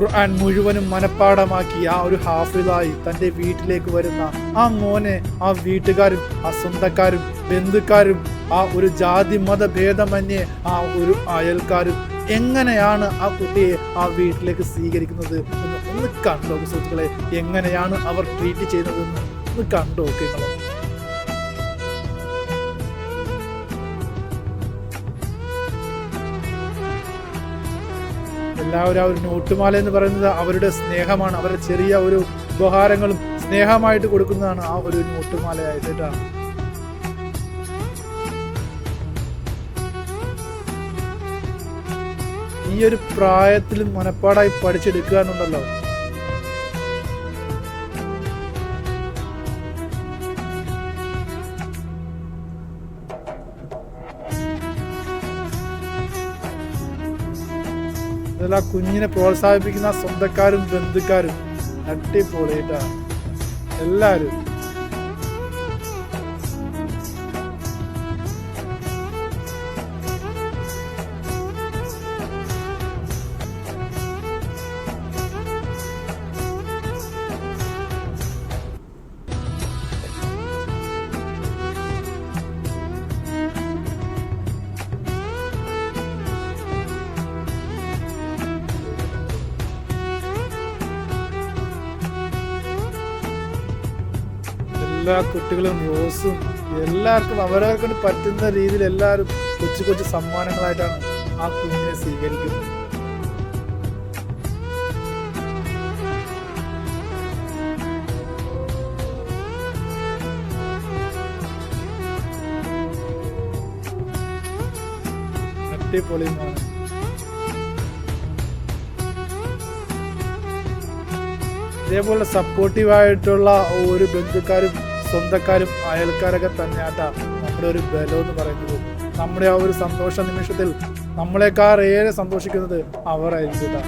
ഖുർആൻ മുഴുവനും മനഃപ്പാഠമാക്കി ആ ഒരു ഹാഫിളായി തൻ്റെ വീട്ടിലേക്ക് വരുന്ന ആ മോനെ ആ വീട്ടുകാരും ആ സ്വന്തക്കാരും ബന്ധുക്കാരും ആ ഒരു ജാതി മത ഭേദമന്യേ ആ ഒരു അയൽക്കാരും എങ്ങനെയാണ് ആ കുട്ടിയെ ആ വീട്ടിലേക്ക് സ്വീകരിക്കുന്നത് എന്ന് ഒന്ന് കണ്ടോ സുഹൃത്തുക്കളെ. എങ്ങനെയാണ് അവർ ട്രീറ്റ് ചെയ്യുന്നതെന്ന് ഒന്ന് കണ്ടോ നിങ്ങൾ. എല്ലാവരും ആ ഒരു നോട്ടുമാല എന്ന് പറയുന്നത് അവരുടെ സ്നേഹമാണ്. അവരുടെ ചെറിയ ഒരു ഉപഹാരങ്ങളും സ്നേഹമായിട്ട് കൊടുക്കുന്നതാണ് ആ ഒരു നോട്ടുമാലയായിട്ട് കേട്ടോ. ഈ ഒരു പ്രായത്തിൽ മനപ്പാടായി പഠിച്ചെടുക്കുക എന്നുണ്ടല്ലോ, ആ കുഞ്ഞിനെ പ്രോത്സാഹിപ്പിക്കുന്ന സ്വന്തക്കാരും ബന്ധുക്കാരും അടിപൊളിയായിട്ടാ എല്ലാരും. എല്ലാ കുട്ടികളും റോസും എല്ലാവർക്കും അവരവർക്ക് പറ്റുന്ന രീതിയിൽ എല്ലാവരും കൊച്ചു കൊച്ചു സമ്മാനങ്ങളായിട്ടാണ് ആ കുഞ്ഞിനെ സ്വീകരിക്കുന്നത്. അടിപൊളിയാണ്. ഇതേപോലെ സപ്പോർട്ടീവായിട്ടുള്ള ഒരു ബന്ധുക്കാരും സ്വന്തക്കാരും അയൽക്കാരൊക്കെ തന്നെയാട്ടാ നമ്മുടെ ഒരു ബലം എന്ന് പറയുന്നത്. നമ്മുടെ ആ ഒരു സന്തോഷ നിമിഷത്തിൽ നമ്മളെക്കാൾ ഏറെ സന്തോഷിക്കുന്നത് അവരായിരിക്കും കേട്ടോ.